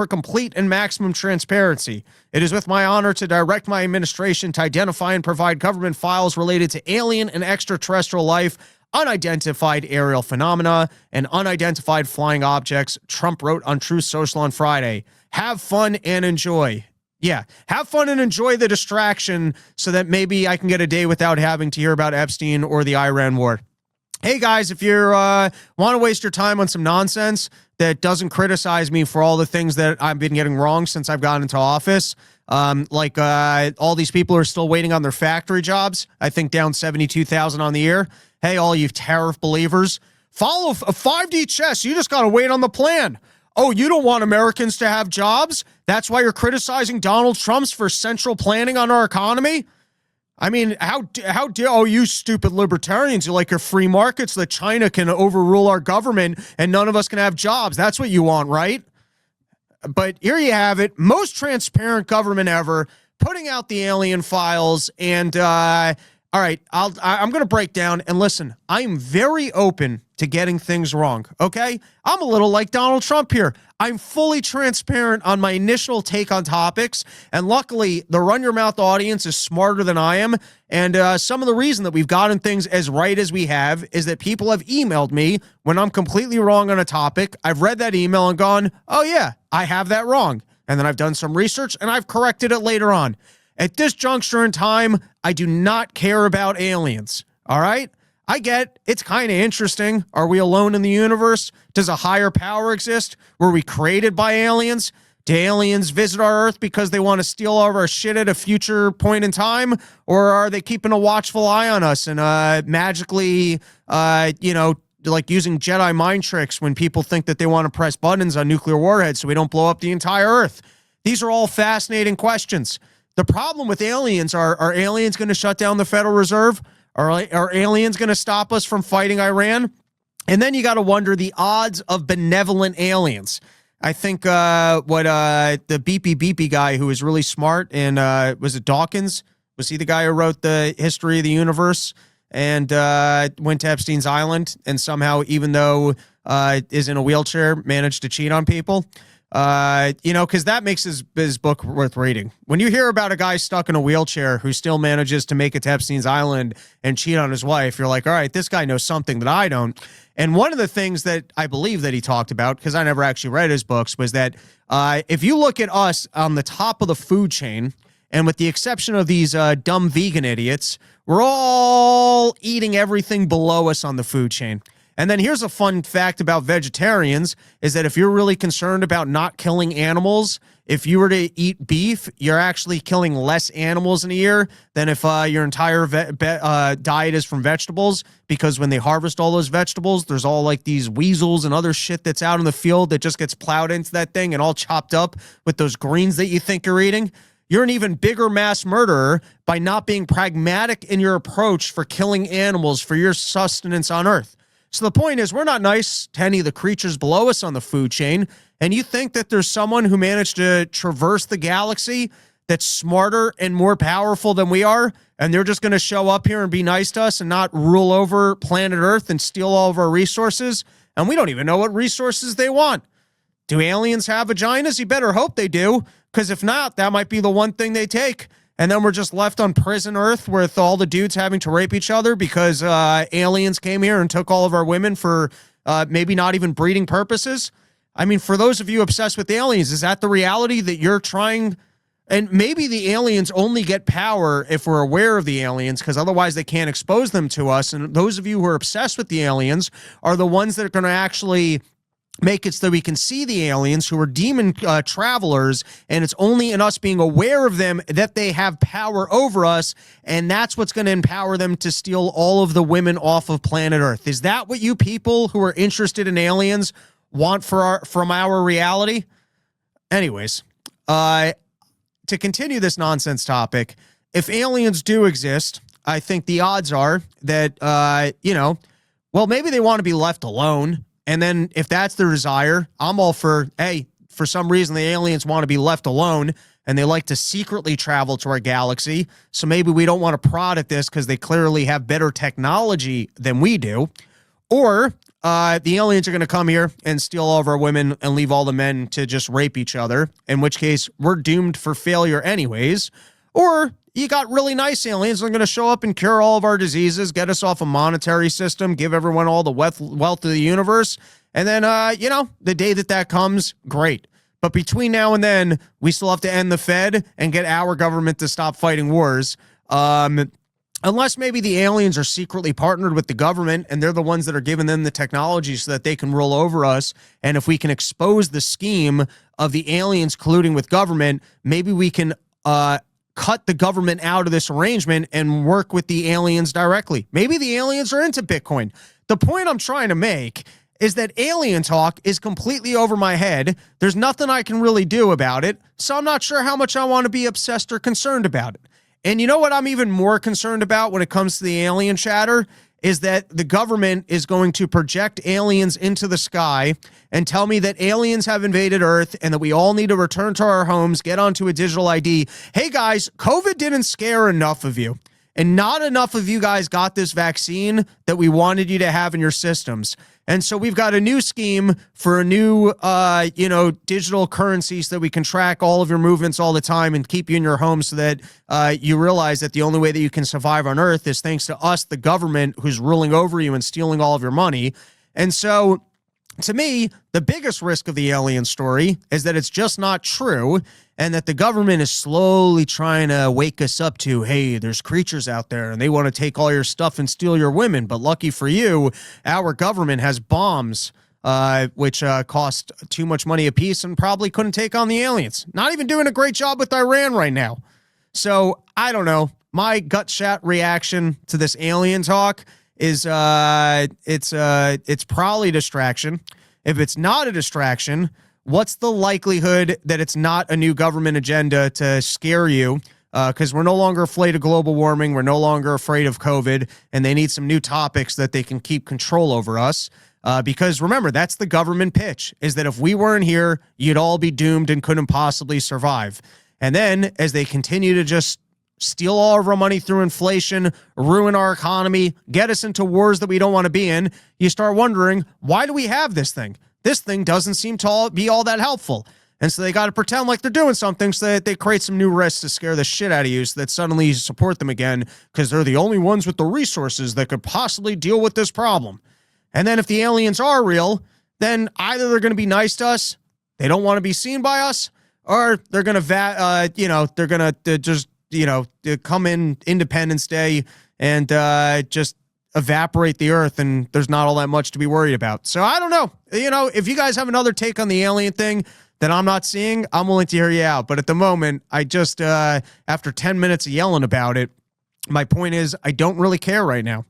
for complete and maximum transparency. It is with my honor to direct my administration to identify and provide government files related to alien and extraterrestrial life, unidentified aerial phenomena, and unidentified flying objects, Trump wrote on Truth Social on Friday. Have fun and enjoy. Yeah, have fun and enjoy the distraction so that maybe I can get a day without having to hear about Epstein or the Iran war. Hey guys, if you want to waste your time on some nonsense that doesn't criticize me for all the things that I've been getting wrong since I've gotten into office, like all these people are still waiting on their factory jobs, I think down 72,000 on the year. Hey, all you tariff believers, follow 5D chess. You just got to wait on the plan. Oh, you don't want Americans to have jobs? That's why you're criticizing Donald Trump's for central planning on our economy? I mean, how dare, oh, you stupid libertarians, you like your free markets so that China can overrule our government and none of us can have jobs. That's what you want, right? But here you have it. Most transparent government ever, putting out the alien files. And, all right, I'm going to break down. And listen, I'm very open to getting things wrong, okay? I'm a little like Donald Trump here. I'm fully transparent on my initial take on topics, and luckily, the Run Your Mouth audience is smarter than I am, and some of the reason that we've gotten things as right as we have is that people have emailed me when I'm completely wrong on a topic. I've read that email and gone, oh yeah, I have that wrong, and then I've done some research, and I've corrected it later on. At this juncture in time, I do not care about aliens, all right? I get it's kind of interesting. Are we alone in the universe? Does a higher power exist? Were we created by aliens? Do aliens visit our Earth because they want to steal all of our shit at a future point in time? Or are they keeping a watchful eye on us and magically, like using Jedi mind tricks when people think that they want to press buttons on nuclear warheads so we don't blow up the entire Earth? These are all fascinating questions. The problem with aliens are aliens going to shut down the Federal Reserve? Are aliens going to stop us from fighting Iran? And then you got to wonder the odds of benevolent aliens. I think the beepy beepy guy who was really smart and was it Dawkins? Was he the guy who wrote the history of the universe and went to Epstein's Island and somehow, even though is in a wheelchair, managed to cheat on people? Because that makes his book worth reading. When you hear about a guy stuck in a wheelchair who still manages to make it to Epstein's Island and cheat on his wife, you're like, all right, this guy knows something that I don't. And one of the things that I believe that he talked about, because I never actually read his books, was that if you look at us on the top of the food chain, and with the exception of these dumb vegan idiots, we're all eating everything below us on the food chain. And then here's a fun fact about vegetarians is that if you're really concerned about not killing animals, if you were to eat beef, you're actually killing less animals in a year than if your entire diet is from vegetables, because when they harvest all those vegetables, there's all like these weasels and other shit that's out in the field that just gets plowed into that thing and all chopped up with those greens that you think you're eating. You're an even bigger mass murderer by not being pragmatic in your approach for killing animals for your sustenance on Earth. So the point is, we're not nice to any of the creatures below us on the food chain, and you think that there's someone who managed to traverse the galaxy that's smarter and more powerful than we are, and they're just going to show up here and be nice to us and not rule over planet Earth and steal all of our resources, and we don't even know what resources they want. Do aliens have vaginas? You better hope they do, because if not, that might be the one thing they take. And then we're just left on prison Earth with all the dudes having to rape each other because aliens came here and took all of our women for maybe not even breeding purposes. I mean, for those of you obsessed with aliens, is that the reality that you're trying? And maybe the aliens only get power if we're aware of the aliens, because otherwise they can't expose them to us. And those of you who are obsessed with the aliens are the ones that are going to actually make it so that we can see the aliens who are demon travelers, and it's only in us being aware of them that they have power over us, and that's what's going to empower them to steal all of the women off of planet Earth. Is that what you people who are interested in aliens want from our reality? Anyways, to continue this nonsense topic, if aliens do exist, I think the odds are that, well, maybe they want to be left alone. And then if that's their desire, I'm all for, hey, for some reason the aliens want to be left alone and they like to secretly travel to our galaxy. So maybe we don't want to prod at this because they clearly have better technology than we do. Or the aliens are going to come here and steal all of our women and leave all the men to just rape each other, in which case we're doomed for failure anyways. Or you got really nice aliens that are going to show up and cure all of our diseases, get us off a monetary system, give everyone all the wealth of the universe. And then, the day that comes, great. But between now and then, we still have to end the Fed and get our government to stop fighting wars. Unless maybe the aliens are secretly partnered with the government and they're the ones that are giving them the technology so that they can rule over us. And if we can expose the scheme of the aliens colluding with government, maybe we can cut the government out of this arrangement and work with the aliens directly. Maybe the aliens are into Bitcoin. The point I'm trying to make is that alien talk is completely over my head. There's nothing I can really do about it, so I'm not sure how much I want to be obsessed or concerned about it. And you know what I'm even more concerned about when it comes to the alien chatter is that the government is going to project aliens into the sky and tell me that aliens have invaded Earth and that we all need to return to our homes, get onto a digital ID. Hey guys, COVID didn't scare enough of you. And not enough of you guys got this vaccine that we wanted you to have in your systems. And so we've got a new scheme for a new, digital currency so that we can track all of your movements all the time and keep you in your home so that you realize that the only way that you can survive on Earth is thanks to us, the government, who's ruling over you and stealing all of your money. And so to me, the biggest risk of the alien story is that it's just not true and that the government is slowly trying to wake us up to, hey, there's creatures out there and they want to take all your stuff and steal your women. But lucky for you, our government has bombs, which cost too much money apiece and probably couldn't take on the aliens. Not even doing a great job with Iran right now. So I don't know. My gut shot reaction to this alien talk is it's probably a distraction. If it's not a distraction, what's the likelihood that it's not a new government agenda to scare you? Because we're no longer afraid of global warming. We're no longer afraid of COVID, and they need some new topics that they can keep control over us. Because remember, that's the government pitch, is that if we weren't here, you'd all be doomed and couldn't possibly survive. And then as they continue to just steal all of our money through inflation, ruin our economy, get us into wars that we don't want to be in, you start wondering, why do we have this thing? This thing doesn't seem to be all that helpful. And so they got to pretend like they're doing something so that they create some new risks to scare the shit out of you so that suddenly you support them again because they're the only ones with the resources that could possibly deal with this problem. And then if the aliens are real, then either they're going to be nice to us, they don't want to be seen by us, or they're going to come in Independence Day and just evaporate the earth, and there's not all that much to be worried about. So I don't know. If you guys have another take on the alien thing that I'm not seeing, I'm willing to hear you out. But at the moment, I just, after 10 minutes of yelling about it, my point is I don't really care right now.